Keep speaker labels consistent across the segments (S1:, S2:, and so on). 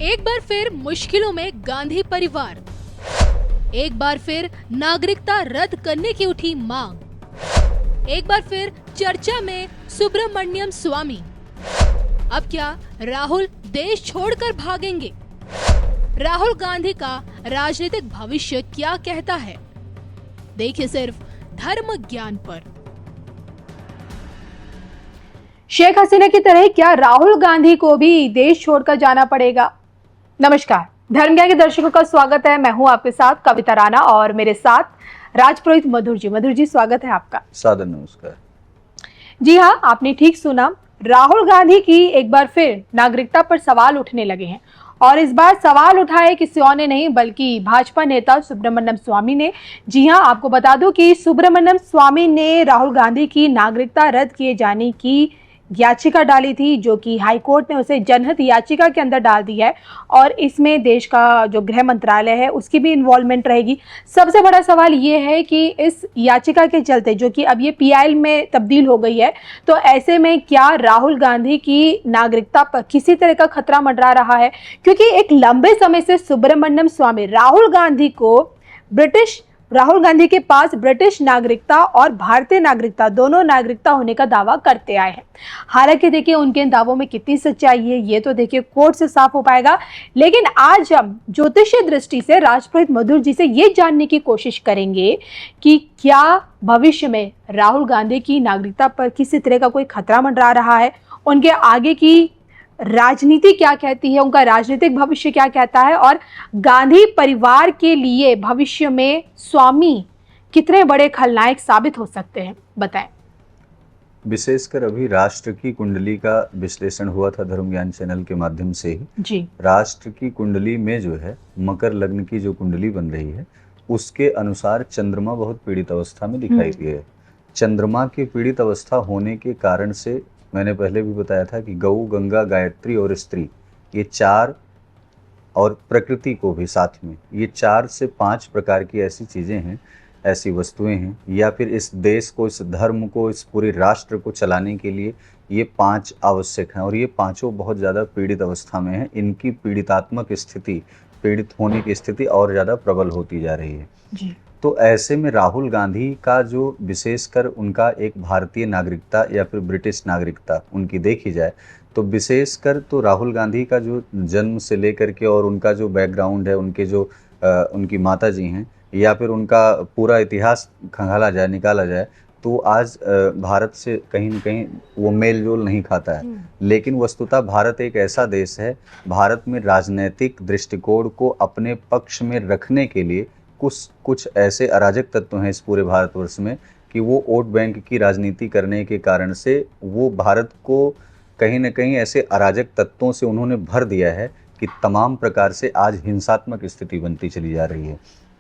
S1: एक बार फिर मुश्किलों में गांधी परिवार, एक बार फिर नागरिकता रद्द करने की उठी मांग, एक बार फिर चर्चा में सुब्रमण्यम स्वामी। अब क्या राहुल देश छोड़कर भागेंगे? राहुल गांधी का राजनीतिक भविष्य क्या कहता है? देखिए सिर्फ धर्म ज्ञान पर।
S2: शेख हसीना की तरह क्या राहुल गांधी को भी देश छोड़कर जाना पड़ेगा? नमस्कार, धर्म ज्ञान के दर्शकों का स्वागत है। मैं हूं आपके साथ कविता राणा और मेरे साथ राजपुरोहित मधुर जी। मधुर जी, स्वागत है आपका।
S3: सादर नमस्कार।
S2: जी हाँ, आपने ठीक सुना। राहुल गांधी की एक बार फिर नागरिकता पर सवाल उठने लगे हैं और इस बार सवाल उठाए किसी और ने नहीं बल्कि भाजपा नेता सुब्रमण्यम स्वामी ने। जी हाँ, आपको बता दूं कि सुब्रमण्यम स्वामी ने राहुल गांधी की नागरिकता रद्द किए जाने की याचिका डाली थी, जो कि हाईकोर्ट ने उसे जनहित याचिका के अंदर डाल दी है और इसमें देश का जो गृह मंत्रालय है उसकी भी इन्वॉल्वमेंट रहेगी। सबसे बड़ा सवाल ये है कि इस याचिका के चलते, जो कि अब ये पीआईएल में तब्दील हो गई है, तो ऐसे में क्या राहुल गांधी की नागरिकता पर किसी तरह का खतरा मंडरा रहा है? क्योंकि एक लंबे समय से सुब्रमण्यम स्वामी राहुल गांधी के पास ब्रिटिश नागरिकता और भारतीय नागरिकता दोनों नागरिकता होने का दावा करते आए हैं। हालांकि देखिए, उनके इन दावों में कितनी सच्चाई है ये तो देखिए कोर्ट से साफ हो पाएगा। लेकिन आज हम ज्योतिषीय दृष्टि से राजपुरोहित मधुर जी से ये जानने की कोशिश करेंगे कि क्या भविष्य में राहुल गांधी की नागरिकता पर किसी तरह का कोई खतरा मंडरा रहा है, उनके आगे की राजनीति क्या कहती है, उनका राजनीतिक भविष्य क्या कहता है, और गांधी परिवार के लिए भविष्य में स्वामी कितने बड़े खलनायक साबित हो सकते हैं, बताएं।
S3: विशेषकर अभी राष्ट्र की कुंडली का विश्लेषण हुआ था धर्म ज्ञान चैनल के माध्यम से ही।
S2: जी,
S3: राष्ट्र की कुंडली में जो है मकर लग्न की जो कुंडली बन रही है उसके अनुसार चंद्रमा बहुत पीड़ित अवस्था में दिखाई दिए है। चंद्रमा के पीड़ित अवस्था होने के कारण से मैंने पहले भी बताया था कि गौ, गंगा, गायत्री और स्त्री, ये चार, और प्रकृति को भी साथ में, ये 4 से 5 प्रकार की ऐसी चीज़ें हैं, ऐसी वस्तुएं हैं, या फिर इस देश को, इस धर्म को, इस पूरे राष्ट्र को चलाने के लिए ये 5 आवश्यक हैं और ये पांचों बहुत ज़्यादा पीड़ित अवस्था में हैं। इनकी पीड़ितात्मक स्थिति, पीड़ित होने की स्थिति और ज़्यादा प्रबल होती जा रही है
S2: जी।
S3: तो ऐसे में राहुल गांधी का जो विशेषकर उनका एक भारतीय नागरिकता या फिर ब्रिटिश नागरिकता उनकी देखी जाए तो विशेषकर तो राहुल गांधी का जो जन्म से लेकर के और उनका जो बैकग्राउंड है, उनके जो उनकी माता जी हैं, या फिर उनका पूरा इतिहास खंगाला जाए, निकाला जाए, तो आज भारत से कहीं न कहीं वो मेल जोल नहीं खाता है। लेकिन वस्तुतः भारत एक ऐसा देश है, भारत में राजनीतिक दृष्टिकोण को अपने पक्ष में रखने के लिए कुछ ऐसे अराजक तत्व हैं इस पूरे भारतवर्ष में कि वो वोट बैंक की राजनीति करने के कारण से वो भारत को कहीं न कहीं ऐसे अराजक तत्वों से उन्होंने भर दिया है कि तमाम प्रकार से आज हिंसात्मक स्थिति बनती चली जा रही है।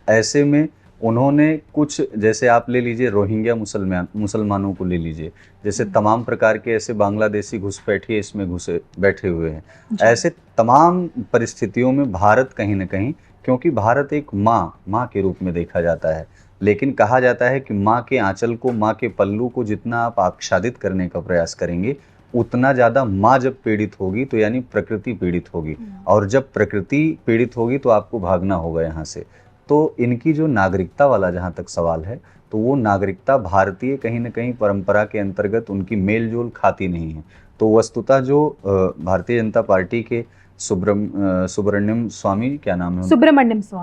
S3: ऐसे में उन्होंने कुछ, जैसे आप ले लीजिए रोहिंग्या मुसलमानों को ले लीजिए, जैसे तमाम प्रकार के ऐसे बांग्लादेशी घुसपैठिए इसमें घुसे बैठे हुए हैं। ऐसे तमाम परिस्थितियों में भारत कहीं न कहीं, क्योंकि भारत एक माँ के रूप में देखा जाता है, लेकिन कहा जाता है कि माँ के आंचल को, माँ के पल्लू को जितना आप आच्छादित करने का प्रयास करेंगे उतना ज़्यादा माँ जब पीड़ित होगी तो यानी प्रकृति पीड़ित होगी, और जब प्रकृति पीड़ित होगी तो आपको भागना होगा यहाँ से। तो इनकी जो नागरिकता वाला जहाँ तक सवाल है, तो वो नागरिकता भारतीय कहीं न कहीं परंपरा के अंतर्गत उनकी मेल जोल खाती नहीं है। तो वस्तुतः जो भारतीय जनता पार्टी के सुब्रमण्यम स्वामी, क्या नाम है?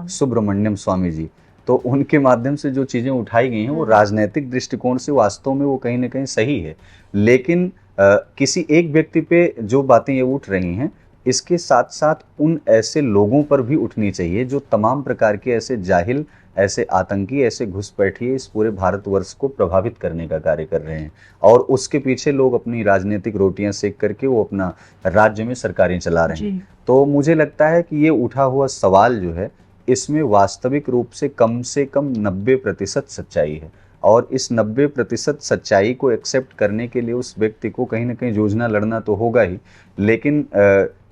S3: सुब्रमण्यम स्वामी जी, तो उनके माध्यम से जो चीज़ें उठाई गई हैं वो राजनीतिक दृष्टिकोण से वास्तव में वो कहीं न कहीं सही है। लेकिन किसी एक व्यक्ति पे जो बातें ये उठ रही हैं, इसके साथ साथ उन ऐसे लोगों पर भी उठनी चाहिए जो तमाम प्रकार के ऐसे जाहिल, ऐसे आतंकी, ऐसे घुसपैठिए इस पूरे भारतवर्ष को प्रभावित करने का कार्य कर रहे हैं और उसके पीछे लोग अपनी राजनीतिक रोटियां सेक करके वो अपना राज्य में सरकारें चला रहे हैं। तो मुझे लगता है कि ये उठा हुआ सवाल जो है, इसमें वास्तविक रूप से कम 90% सच्चाई है और इस 90% सच्चाई को एक्सेप्ट करने के लिए उस व्यक्ति को कहीं ना कहीं जूझना, लड़ना तो होगा ही। लेकिन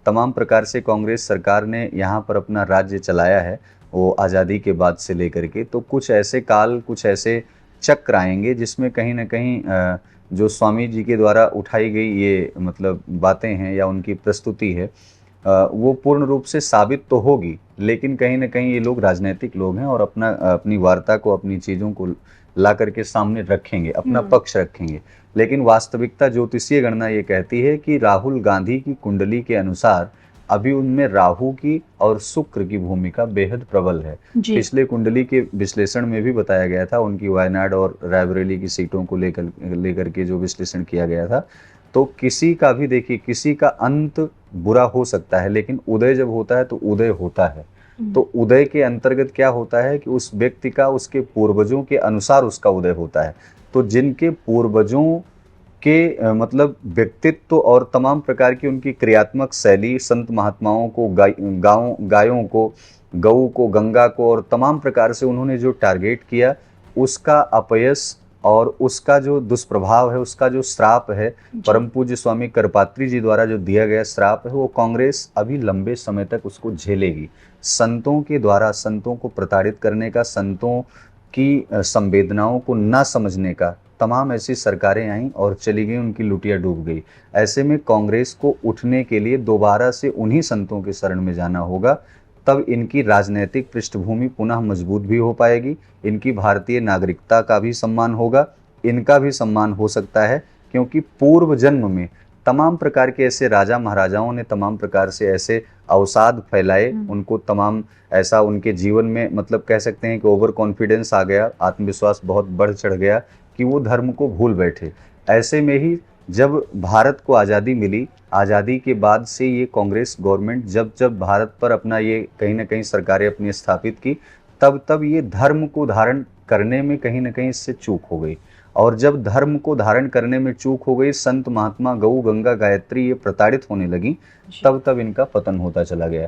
S3: तमाम प्रकार से कांग्रेस सरकार ने यहाँ पर अपना राज्य चलाया है वो आज़ादी के बाद से लेकर के, तो कुछ ऐसे काल, कुछ ऐसे चक्र आएंगे जिसमें कहीं ना कहीं जो स्वामी जी के द्वारा उठाई गई ये मतलब बातें हैं या उनकी प्रस्तुति है, वो पूर्ण रूप से साबित तो होगी, लेकिन कहीं ना कहीं ये लोग राजनीतिक लोग हैं और अपनी वार्ता को, अपनी चीज़ों को ला करके सामने रखेंगे, अपना पक्ष रखेंगे। लेकिन वास्तविकता ज्योतिषीय गणना ये कहती है कि राहुल गांधी की कुंडली के अनुसार अभी उनमें राहु की और शुक्र की भूमिका बेहद प्रबल है। पिछले कुंडली के विश्लेषण में भी बताया गया था, उनकी वायनाड और रायबरेली की सीटों को लेकर के जो विश्लेषण किया गया था, तो किसी का भी देखिए, किसी का अंत बुरा हो सकता है, लेकिन उदय जब होता है तो उदय होता है। तो उदय के अंतर्गत क्या होता है कि उस व्यक्ति का उसके पूर्वजों के अनुसार उसका उदय होता है। तो जिनके पूर्वजों के मतलब व्यक्तित्व और तमाम प्रकार की उनकी क्रियात्मक शैली, संत महात्माओं को, गायों को, गऊ को, गंगा को और तमाम प्रकार से उन्होंने जो टारगेट किया, उसका अपयश और उसका जो दुष्प्रभाव है, उसका जो श्राप है, परम पूज्य स्वामी करपात्री जी द्वारा जो दिया गया श्राप है, वो कांग्रेस अभी लंबे समय तक उसको झेलेगी। संतों के द्वारा संतों को प्रताड़ित करने का, संतों की संवेदनाओं को ना समझने का तमाम ऐसी सरकारें आईं और चली गई, उनकी लुटिया डूब गई। ऐसे में कांग्रेस को उठने के लिए दोबारा से उन्हीं संतों के शरण में जाना होगा, तब इनकी राजनीतिक पृष्ठभूमि पुनः मजबूत भी हो पाएगी, इनकी भारतीय नागरिकता का भी सम्मान होगा, इनका भी सम्मान हो सकता है, क्योंकि पूर्व जन्म में तमाम प्रकार के ऐसे राजा महाराजाओं ने तमाम प्रकार से ऐसे अवसाद फैलाए, उनको तमाम ऐसा उनके जीवन में मतलब कह सकते हैं कि ओवर कॉन्फिडेंस आ गया, आत्मविश्वास बहुत बढ़ चढ़ गया कि वो धर्म को भूल बैठे। ऐसे में ही जब भारत को आज़ादी मिली, आज़ादी के बाद से ये कांग्रेस गवर्नमेंट जब भारत पर अपना ये कहीं ना कहीं सरकारें अपनी स्थापित की, तब ये धर्म को धारण करने में कहीं ना कहीं इससे चूक हो गई। और जब धर्म को धारण करने में चूक हो गई, संत महात्मा, गऊ, गंगा, गायत्री ये प्रताड़ित होने लगी, तब इनका पतन होता चला गया।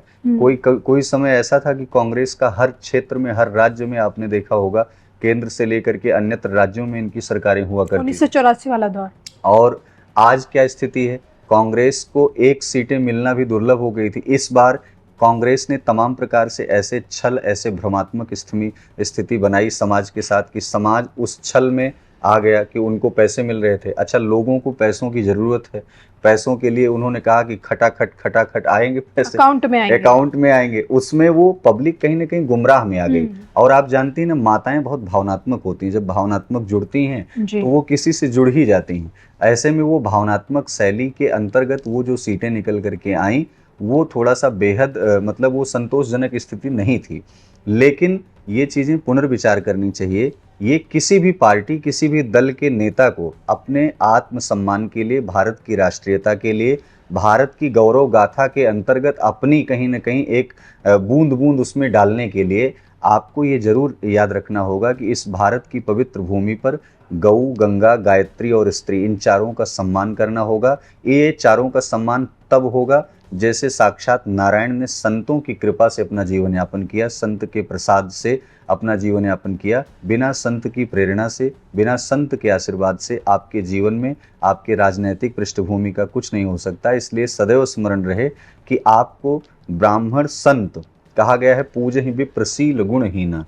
S3: कोई समय ऐसा था कि कांग्रेस का हर क्षेत्र में, हर राज्य में आपने देखा होगा, केंद्र से लेकर के अन्यत्र राज्यों में इनकी सरकारें हुआ करती।
S2: 1984 वाला दौर। और
S3: आज क्या स्थिति है? कांग्रेस को 1 सीटें मिलना भी दुर्लभ हो गई थी। इस बार कांग्रेस ने तमाम प्रकार से ऐसे छल, ऐसे भ्रमात्मक स्थिति बनाई समाज के साथ कि समाज उस छल में आ गया कि उनको पैसे मिल रहे थे। अच्छा, लोगों को पैसों की ज़रूरत है, पैसों के लिए उन्होंने कहा कि खटाखट आएंगे पैसे, अकाउंट में आएंगे। उसमें वो पब्लिक कहीं ना कहीं गुमराह में आ गई। और आप जानती हैं ना, माताएं बहुत भावनात्मक होती हैं, जब भावनात्मक जुड़ती हैं तो वो किसी से जुड़ ही जाती हैं। ऐसे में वो भावनात्मक शैली के अंतर्गत वो जो सीटें निकल करके आई, वो थोड़ा सा बेहद मतलब वो संतोषजनक स्थिति नहीं थी। लेकिन ये चीज़ें पुनर्विचार करनी चाहिए। ये किसी भी पार्टी, किसी भी दल के नेता को अपने आत्मसम्मान के लिए, भारत की राष्ट्रीयता के लिए, भारत की गौरव गाथा के अंतर्गत अपनी कहीं ना कहीं एक बूंद बूंद उसमें डालने के लिए आपको ये जरूर याद रखना होगा कि इस भारत की पवित्र भूमि पर गऊ, गंगा, गायत्री और स्त्री, इन चारों का सम्मान करना होगा। ये चारों का सम्मान तब होगा जैसे साक्षात नारायण ने संतों की कृपा से अपना जीवन यापन किया, संत के प्रसाद से अपना जीवन यापन किया। बिना संत की प्रेरणा से, बिना संत के आशीर्वाद से आपके जीवन में, आपके राजनीतिक पृष्ठभूमि का कुछ नहीं हो सकता। इसलिए सदैव स्मरण रहे कि आपको ब्राह्मण संत कहा गया है, पूजहि विप्रशील गुणहीना,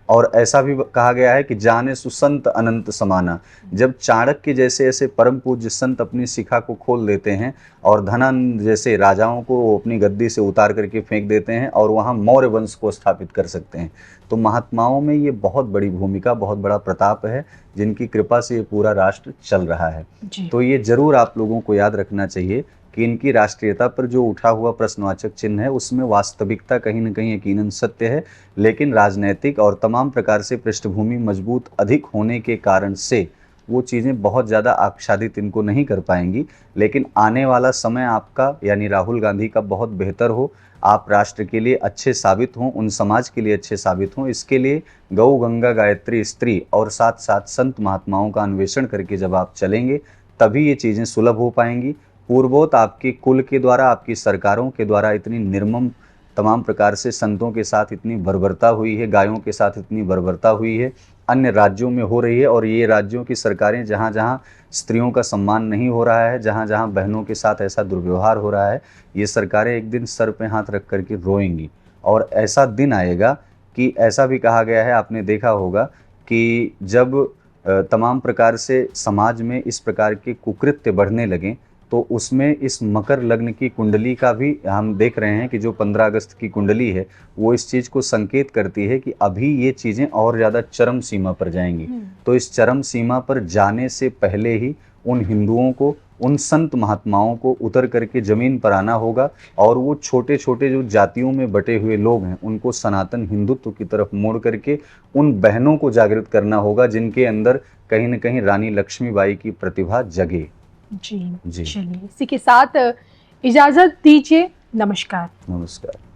S3: और ऐसा भी कहा गया है कि जाने सुसंत अनंत समाना। जब चाणक्य जैसे ऐसे परम पूज्य संत अपनी शिखा को खोल देते हैं और धनानंद जैसे राजाओं को अपनी गद्दी से उतार करके फेंक देते हैं और वहाँ मौर्य वंश को स्थापित कर सकते हैं, तो महात्माओं में ये बहुत बड़ी भूमिका, बहुत बड़ा प्रताप है, जिनकी कृपा से ये पूरा राष्ट्र चल रहा है। तो ये जरूर आप लोगों को याद रखना चाहिए कि इनकी राष्ट्रीयता पर जो उठा हुआ प्रश्नवाचक चिन्ह है, उसमें वास्तविकता कहीं न कहीं यकीनन सत्य है, लेकिन राजनीतिक और तमाम प्रकार से पृष्ठभूमि मजबूत अधिक होने के कारण से वो चीज़ें बहुत ज़्यादा आच्छादित इनको नहीं कर पाएंगी। लेकिन आने वाला समय आपका, यानी राहुल गांधी का, बहुत बेहतर हो। आप राष्ट्र के लिए अच्छे साबित हों, उन समाज के लिए अच्छे साबित हों। इसके लिए गौ, गंगा, गायत्री, स्त्री और साथ साथ संत महात्माओं का अन्वेषण करके जब आप चलेंगे, तभी ये चीज़ें सुलभ हो पाएंगी। पूर्वोत आपके कुल के द्वारा, आपकी सरकारों के द्वारा इतनी निर्मम तमाम प्रकार से संतों के साथ इतनी बर्बरता हुई है, गायों के साथ इतनी बर्बरता हुई है, अन्य राज्यों में हो रही है। और ये राज्यों की सरकारें जहाँ जहाँ स्त्रियों का सम्मान नहीं हो रहा है, जहाँ जहाँ बहनों के साथ ऐसा दुर्व्यवहार हो रहा है, ये सरकारें एक दिन सर पे हाथ रख करके रोएंगी। और ऐसा दिन आएगा कि ऐसा भी कहा गया है, आपने देखा होगा कि जब तमाम प्रकार से समाज में इस प्रकार के कुकृत्य बढ़ने लगें, तो उसमें इस मकर लग्न की कुंडली का भी हम देख रहे हैं कि जो 15 अगस्त की कुंडली है वो इस चीज़ को संकेत करती है कि अभी ये चीज़ें और ज़्यादा चरम सीमा पर जाएंगी। तो इस चरम सीमा पर जाने से पहले ही उन हिंदुओं को, उन संत महात्माओं को उतर करके जमीन पर आना होगा और वो छोटे छोटे जो जातियों में बटे हुए लोग हैं उनको सनातन हिंदुत्व की तरफ मोड़ करके उन बहनों को जागृत करना होगा जिनके अंदर कहीं न कहीं रानी लक्ष्मीबाई की प्रतिभा जगे।
S2: जी
S3: जी।
S2: चलिए, इसी के साथ इजाजत दीजिए। नमस्कार।
S3: नमस्कार।